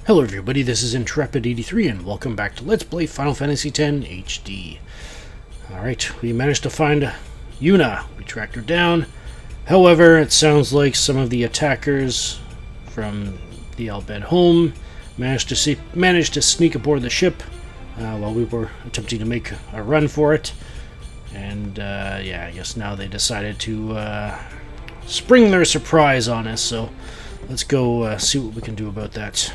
Hello everybody, this is Intrepid83 and welcome back to Let's Play Final Fantasy X HD. Alright, we managed to find Yuna. We tracked her down. However, it sounds like some of the attackers from the Albed home managed to sneak aboard the ship while we were attempting to make a run for it. And yeah, I guess now they decided to spring their surprise on us, so let's go see what we can do about that.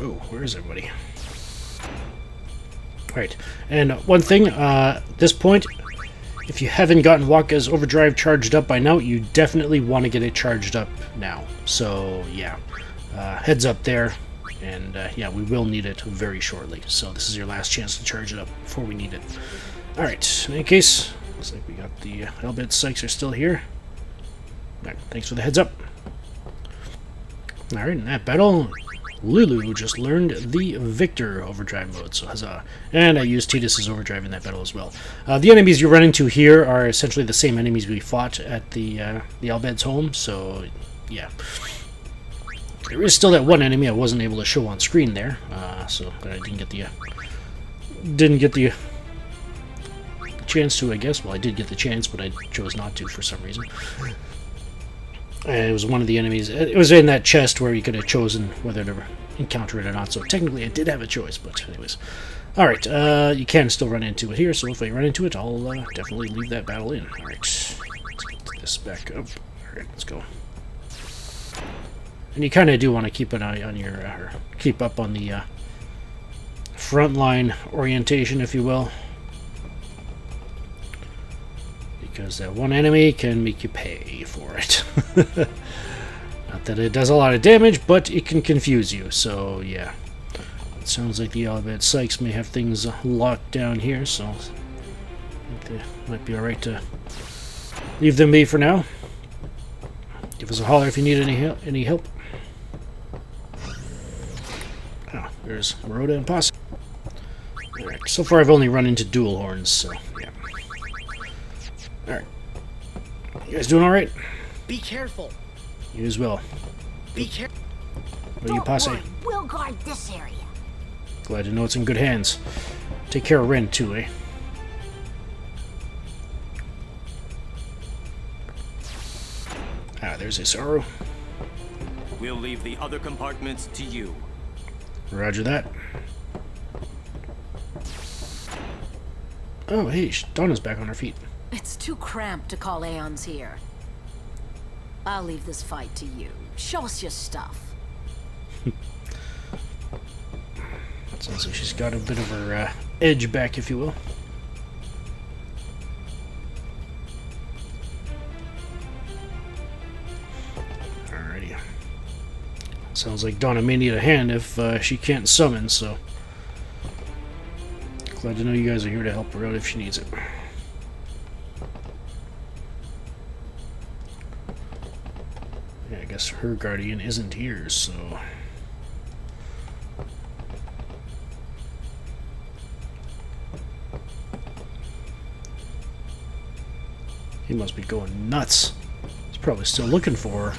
Oh, where is everybody? Right, and one thing, at this point, if you haven't gotten Waka's overdrive charged up by now, you definitely want to get it charged up now. So, yeah, heads up there, and yeah, we will need it very shortly. So this is your last chance to charge it up before we need it. Alright, in any case, looks like we got the Albed Sykes are still here. Right, thanks for the heads up. Alright, in that battle, Lulu just learned the Victor overdrive mode, so huzzah. And I used Tidus's overdrive in that battle as well. The enemies you run into here are essentially the same enemies we fought at the Albed's home, so yeah. There is still that one enemy I wasn't able to show on screen there, so I didn't get the chance to, I guess. Well, I did get the chance, but I chose not to for some reason. It was one of the enemies. It was in that chest where you could have chosen whether to encounter it or not. So technically, I did have a choice. But anyways, all right. You can still run into it here. So if I run into it, I'll definitely leave that battle in. All right. Let's get this back up. All right. Let's go. And you kind of do want to keep an eye on your, or keep up on the frontline orientation, if you will. Because that one enemy can make you pay for it. Not that it does a lot of damage, but it can confuse you, so yeah. It sounds like the Albed Sykes may have things locked down here, so I think they might be alright to leave them be for now. Give us a holler if you need any help. Oh, there's Rhoda and Posse. Alright, so far I've only run into dual horns, so yeah. Alright. You guys doing alright? Be careful. You as well. Be careful. What do you, Posse? We'll guard this area. Glad to know it's in good hands. Take care of Ren, too, eh? Ah, there's Isaru. We'll leave the other compartments to you. Roger that. Oh, hey, Donna's back on her feet. It's too cramped to call Aeons here. I'll leave this fight to you. Show us your stuff. Sounds like she's got a bit of her edge back, if you will. Alrighty. Sounds like Donna may need a hand if she can't summon, so... Glad to know you guys are here to help her out if she needs it. Yeah, I guess her guardian isn't here, so... He must be going nuts. He's probably still looking for her.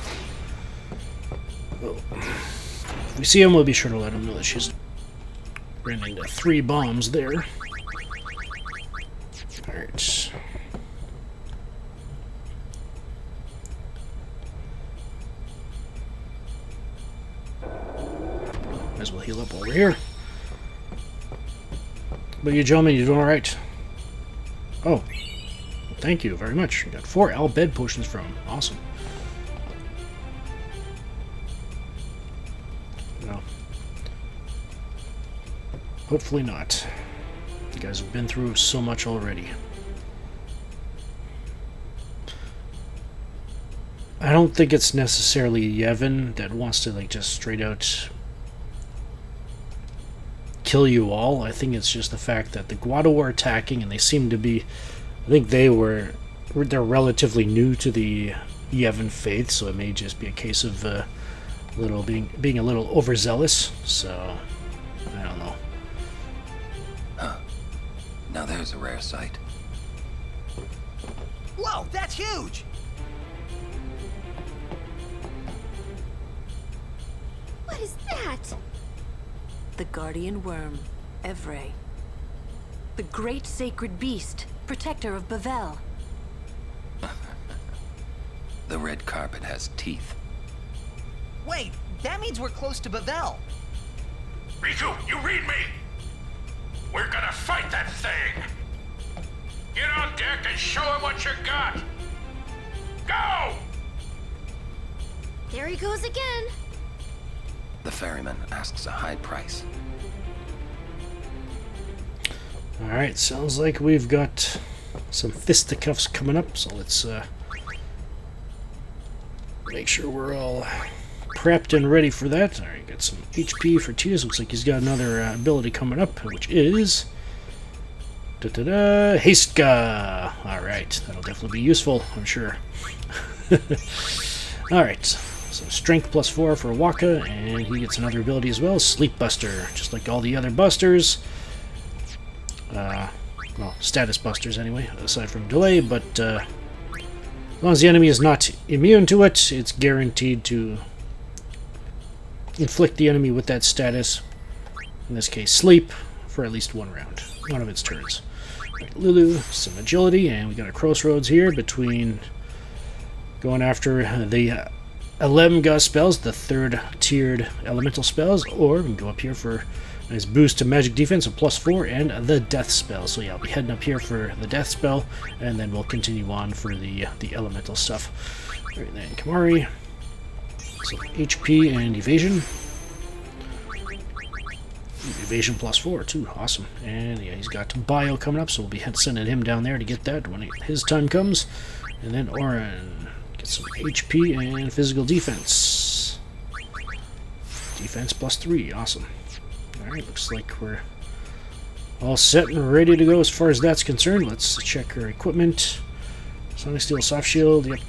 Oh. If we see him, we'll be sure to let him know that she's ran into 3 bombs there. Alright. Might as well heal up over here. But you gentlemen, you doing alright? Oh. Thank you very much. You got 4 Albed potions from him. Awesome. Well, hopefully not. You guys have been through so much already. I don't think it's necessarily Yevon that wants to, like, just straight out kill you all. I think it's just the fact that the Guado were attacking and they seem to be... I think they're relatively new to the Yevon faith, so it may just be a case of being a little overzealous. So I don't know. is a rare sight. Whoa, that's huge! What is that? The guardian worm, Evray. The great sacred beast, protector of Bavel. The red carpet has teeth. Wait, that means we're close to Bavel. Riku, you read me! We're gonna fight that thing! Get on deck and show him what you got! Go! There he goes again. The ferryman asks a high price. Alright, sounds like we've got some fisticuffs coming up, so let's make sure we're all prepped and ready for that. Alright, got some HP for Titus. Looks like he's got another ability coming up, which is Hasteca. Alright, that'll definitely be useful, I'm sure. Alright, so strength +4 for Waka, and he gets another ability as well, Sleep Buster, just like all the other busters. Well, status busters anyway, aside from delay, but as long as the enemy is not immune to it, it's guaranteed to inflict the enemy with that status, in this case sleep, for at least one round, one of its turns. Right, Lulu, some agility, and we got a crossroads here between going after the Elemga spells, the third tiered elemental spells, or we can go up here for a nice boost to magic defense of +4 and the death spell. So yeah, I'll be heading up here for the death spell, and then we'll continue on for the elemental stuff. Alright, then Kamari. So HP and evasion. Evasion +4 too, awesome. And yeah, he's got bio coming up, so we'll be sending him down there to get that when his time comes. And then Orin, get some HP and physical defense. Defense +3, awesome. Alright, looks like we're all set and ready to go as far as that's concerned. Let's check our equipment. Sonic Steel, Soft Shield, yep.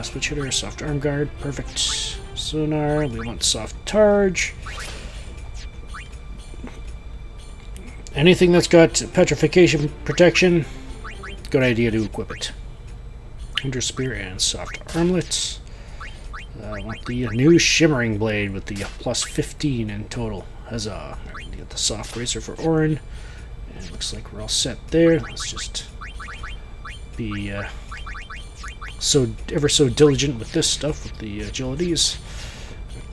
Switch Hitter, Soft Arm Guard, perfect. Sonar, we want Soft Targe. Anything that's got petrification protection, good idea to equip it. Hunter Spear and Soft Armlet. I want the new Shimmering Blade with the +15 in total. Huzzah. Alright, get the Soft Bracer for Orin. And it looks like we're all set there. Let's just be ever so diligent with this stuff, with the agilities.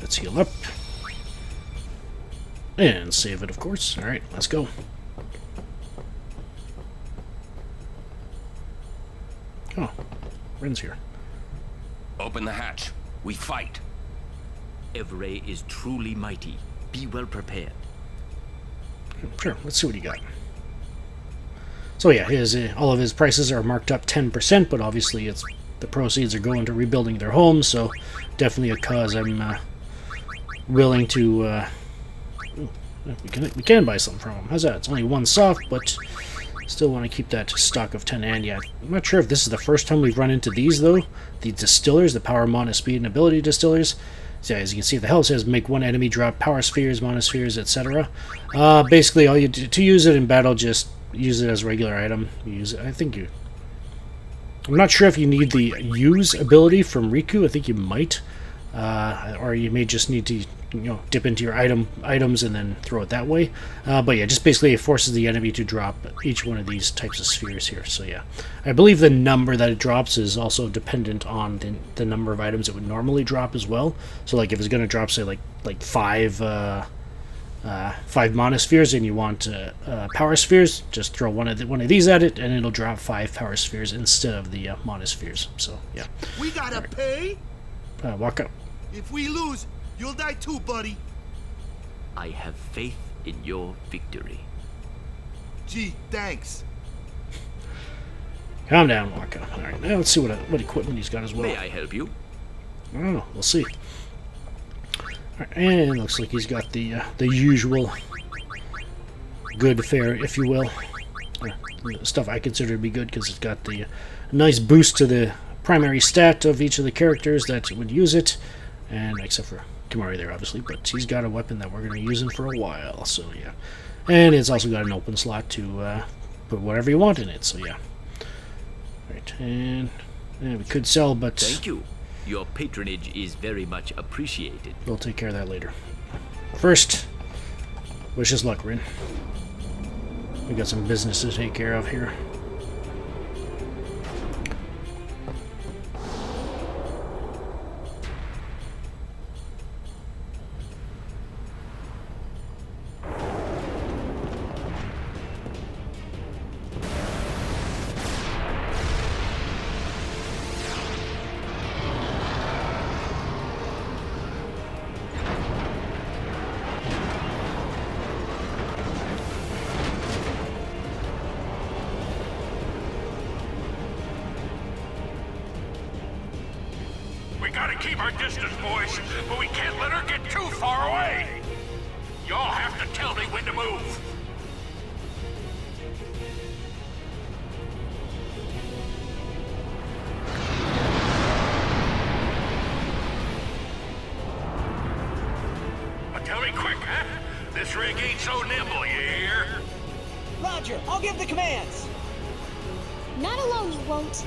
Let's heal up. And save it, of course. Alright, let's go. Oh, Ren's here. Open the hatch. We fight. Evray is truly mighty. Be well prepared. Sure, let's see what you got. So yeah, all of his prices are marked up 10%, but obviously the proceeds are going to rebuilding their homes, so definitely a cause I'm willing to... we can buy something from him. How's that? It's only one soft, but still want to keep that stock of 10 and yeah. I'm not sure if this is the first time we've run into these, though. The distillers, the power, mana, speed, and ability distillers. So yeah, as you can see, the hell says make one enemy drop power spheres, mana spheres, etc. Basically, all you do to use it in battle, just use it as a regular item. Use it. I'm not sure if you need the use ability from Riku. I think you might, or you may just need to dip into your items and then throw it that way. But yeah, just basically it forces the enemy to drop each one of these types of spheres here. So yeah, I believe the number that it drops is also dependent on the number of items it would normally drop as well. So like if it's going to drop, say like five mana spheres and you want power spheres, just throw one of these at it and it'll drop 5 power spheres instead of the mana spheres. So yeah, we gotta pay. Walk up. If we lose, you'll die too, buddy. I have faith in your victory. Gee, thanks. Calm down, Waka. Alright, now let's see what equipment he's got as well. May I help you? I don't know, we'll see. Alright, and it looks like he's got the usual good fare, if you will. Stuff I consider to be good because it's got the nice boost to the primary stat of each of the characters that would use it. And except for Kamari there, obviously, but he's got a weapon that we're going to be using for a while, so yeah. And it's also got an open slot to put whatever you want in it. So yeah. Right, and we could sell, but Thank you. Your patronage is very much appreciated. we'll take care of that later. First, wish us luck, Rin. We got some business to take care of here. We gotta keep our distance, boys, but we can't let her get too far away. Y'all have to tell me when to move. But tell me quick, huh? This rig ain't so nimble, you hear? Roger, I'll give the commands. Not alone, you won't.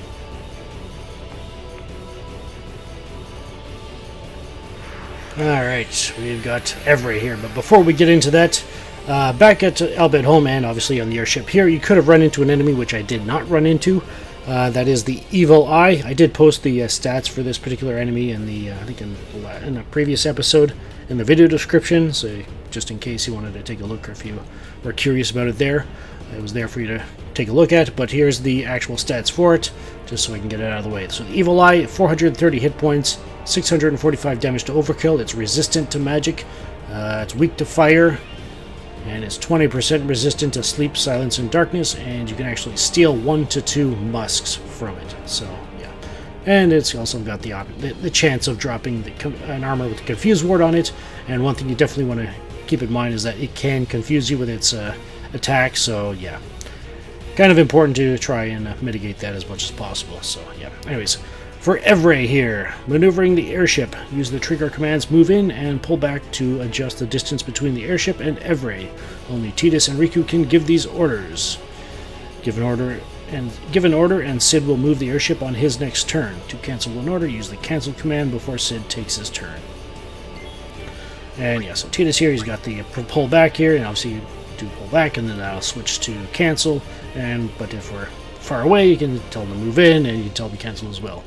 Alright, we've got Everett here, but before we get into that, back at Albert Home and obviously on the airship here, you could have run into an enemy which I did not run into. That is the Evil Eye. I did post the stats for this particular enemy in the I think in a previous episode in the video description, so just in case you wanted to take a look or if you were curious about it there, it was there for you to take a look at. But here's the actual stats for it, just so I can get it out of the way. So the Evil Eye, 430 hit points, 645 damage to overkill. It's resistant to magic, it's weak to fire, and it's 20% resistant to sleep, silence, and darkness, and you can actually steal 1 to 2 musks from it. So yeah, and it's also got the chance of dropping an armor with a confuse ward on it. And one thing you definitely want to keep in mind is that it can confuse you with its attack. So yeah, kind of important to try and mitigate that as much as possible. So yeah, anyways. For Everett here, maneuvering the airship, use the trigger commands move in and pull back to adjust the distance between the airship and Everett. Only Tidus and Riku can give these orders. Give an order and Sid will move the airship on his next turn. To cancel an order, use the cancel command before Sid takes his turn. And yeah, so Tidus here, he's got the pull back here, and obviously you do pull back, and then that'll switch to cancel. But if we're far away, you can tell them to move in, and you can tell them to cancel as well.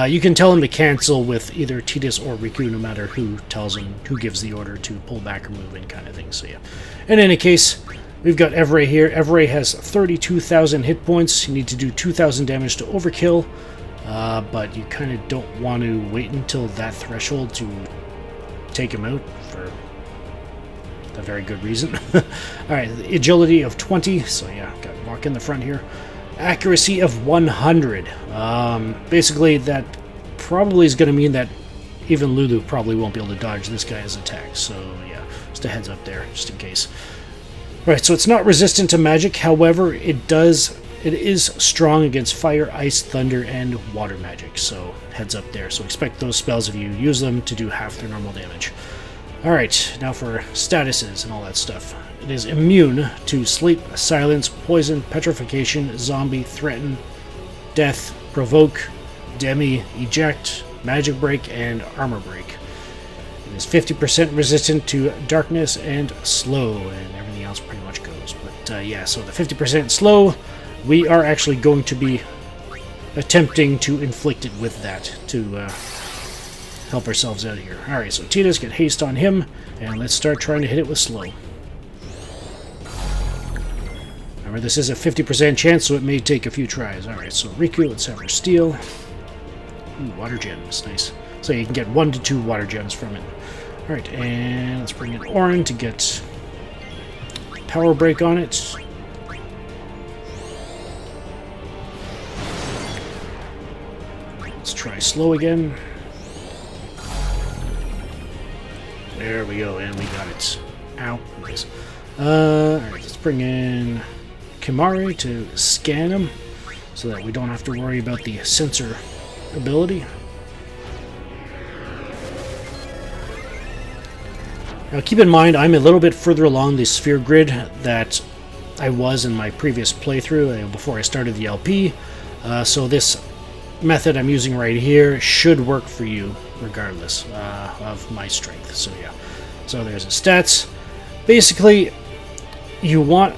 You can tell them to cancel with either Tidus or Riku, no matter who tells them, who gives the order to pull back or move in, kind of thing. So yeah. In any case, we've got Everett here. Everett has 32,000 hit points. You need to do 2,000 damage to overkill, but you kind of don't want to wait until that threshold to take him out for a very good reason. Alright, agility of 20, so yeah, got to walk in the front here. Accuracy of 100. Basically, that probably is going to mean that even Lulu probably won't be able to dodge this guy's attack. So yeah, just a heads up there, just in case. Right, so it's not resistant to magic. However, it is strong against fire, ice, thunder, and water magic. So heads up there. So expect those spells, if you use them, to do half their normal damage. Alright, now for statuses and all that stuff. It is immune to sleep, silence, poison, petrification, zombie, threaten, death, provoke, demi, eject, magic break, and armor break. It is 50% resistant to darkness and slow, and everything else pretty much goes. But yeah, so the 50% slow, we are actually going to be attempting to inflict it with that to help ourselves out here. Alright, so Tidus, get haste on him, and let's start trying to hit it with slow. Remember, this is a 50% chance, so it may take a few tries. Alright, so Riku, let's have her steal. Ooh, water gems, nice. So you can get 1 to 2 water gems from it. Alright, and let's bring in Orin to get power break on it. Let's try slow again. There we go, and we got it. Ow, nice. Alright, let's bring in Kimari to scan him, so that we don't have to worry about the sensor ability. Now keep in mind, I'm a little bit further along the sphere grid that I was in my previous playthrough before I started the LP. So this method I'm using right here should work for you regardless of my strength. So yeah, so there's the stats. Basically, you want,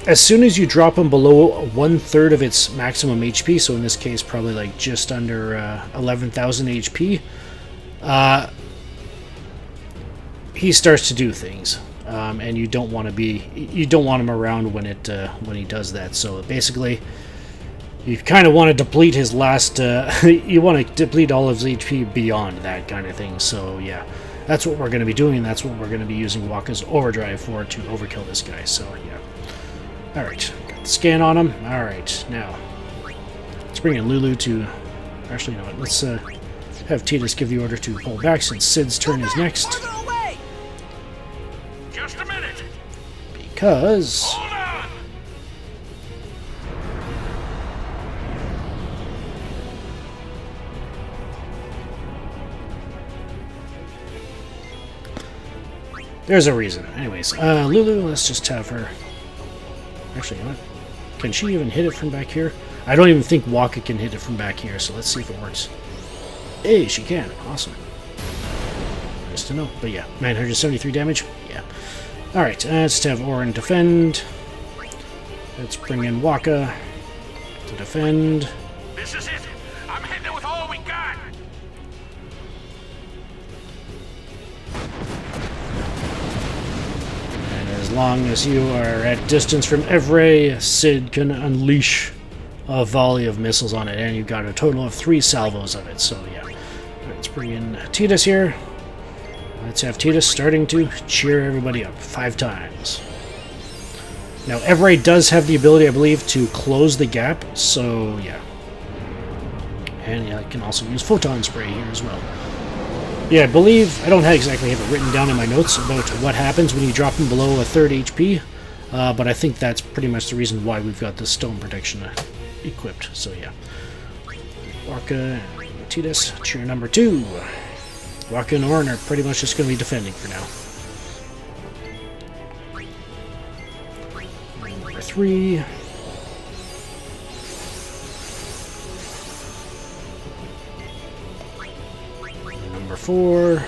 as soon as you drop him below 1/3 of its maximum HP, so in this case probably like just under 11,000 HP, he starts to do things, and you don't want him around when he does that. So basically, you kind of want to deplete his last. You want to deplete all of his HP beyond that kind of thing. So yeah, that's what we're going to be doing. And that's what we're going to be using Wakka's overdrive for, to overkill this guy. So yeah. All right, got the scan on him. All right, now let's bring in Lulu to. Actually, you know what? Let's have Titus give the order to pull back since Sid's turn is next. Farther away! Just a minute. Because Hold on. there's a reason. Anyways, Lulu, let's just have her. Actually, you know what? Can she even hit it from back here? I don't even think Wakka can hit it from back here, so let's see if it works. Hey, she can. Awesome. Nice to know. But yeah, 973 damage. Yeah. Alright, let's have Orin defend. Let's bring in Wakka to defend. This is it. I'm hitting it with all we got. And as long as you are at distance from Evray, Sid can unleash a volley of missiles on it, and you've got a total of 3 salvos of it, so yeah. Let's bring in Titus here. Let's have Titus starting to cheer everybody up 5 times. Now, Evray does have the ability, I believe, to close the gap, so yeah. And yeah, I can also use Photon Spray here as well. Yeah, I believe, I don't exactly have it written down in my notes about what happens when you drop him below 1/3 HP, but I think that's pretty much the reason why we've got this stone protection equipped, so yeah. Wakka and Titus, cheer number 2. Wakka and Orin are pretty much just going to be defending for now. Number 3. Number 4.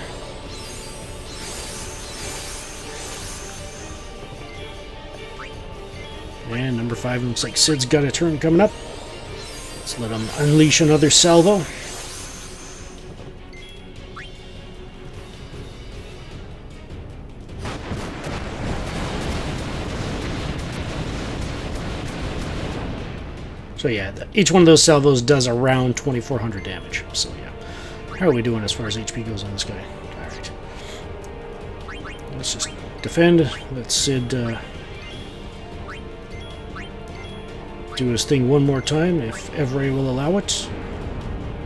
And number 5 looks like Sid's got a turn coming up. Let's let him unleash another salvo. So yeah, each one of those salvos does around 2,400 damage. So yeah. How are we doing as far as HP goes on this guy? Alright. Let's just defend. Let Sid do his thing one more time, if Evray will allow it.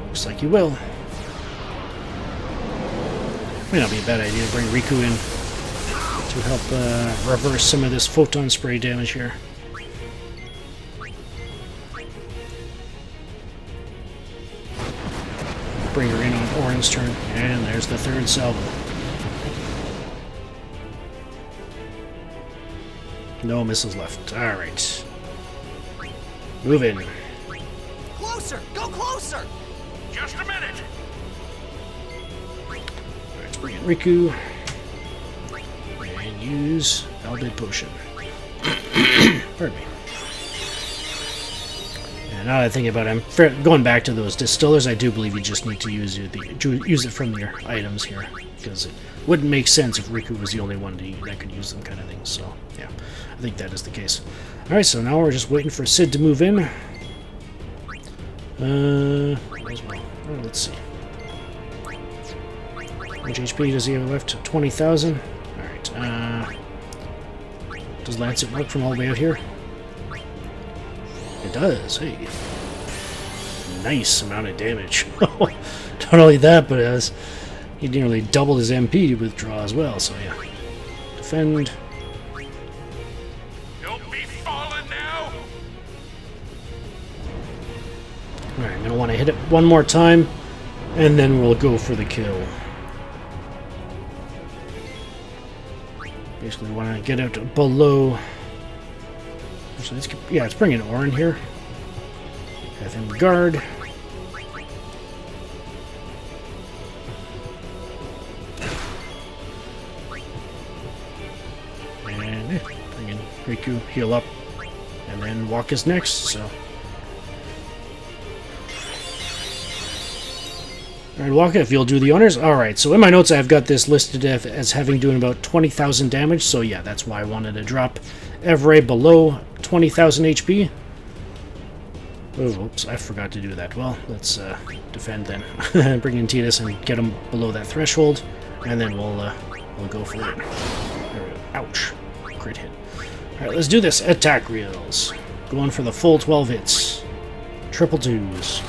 Looks like he will. May not be a bad idea to bring Riku in to help reverse some of this photon spray damage here. Bring her in on Orin's turn, and there's the 3rd salvo. No missiles left. Alright. Move in. Closer! Go closer! Just a minute. Let's bring in Riku. And use Albid Potion. Pardon me. And now that I think about it, I'm going back to those distillers. I do believe you just need to use it from your items here, because it wouldn't make sense if Riku was the only one that could use them, kind of thing. So yeah, I think that is the case. All right, so now we're just waiting for Sid to move in. As well. Oh, let's see. How much HP does he have left? 20,000. All right. Does Lancet work from all the way out here? It does. Hey, nice amount of damage. Not only that, but he nearly doubled his MP with draw as well. So yeah, defend. Don't be falling now. All right, I'm gonna want to hit it one more time, and then we'll go for the kill. Basically, want to get out below Actually, let's bring an Orin here. Have him guard. And bring in Riku, heal up, and then walk is next, so. Alright, Waka, if you'll do the honors. Alright, so in my notes I've got this listed as having doing about 20,000 damage, so yeah, that's why I wanted to drop Evray below 20,000 HP. Oh, oops, I forgot to do that. Well, let's defend then. Bring in Tidus and get him below that threshold, and then we'll go for it. There we go. Ouch. Crit hit. Alright, let's do this. Attack reels. Going for the full 12 hits. Triple twos.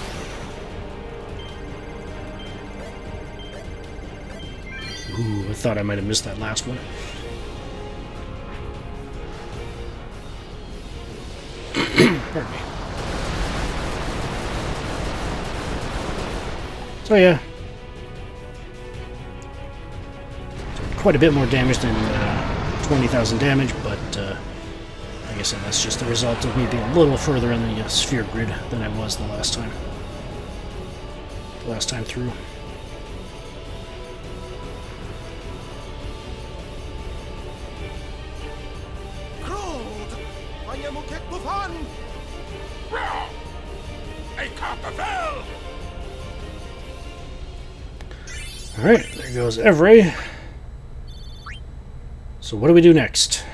Ooh, I thought I might have missed that last one. Pardon me. So yeah. Quite a bit more damage than 20,000 damage, but like I said, that's just the result of me being a little further in the sphere grid than I was the last time. Through. Wrong! A Copperville! Alright, there goes Evray. So what do we do next?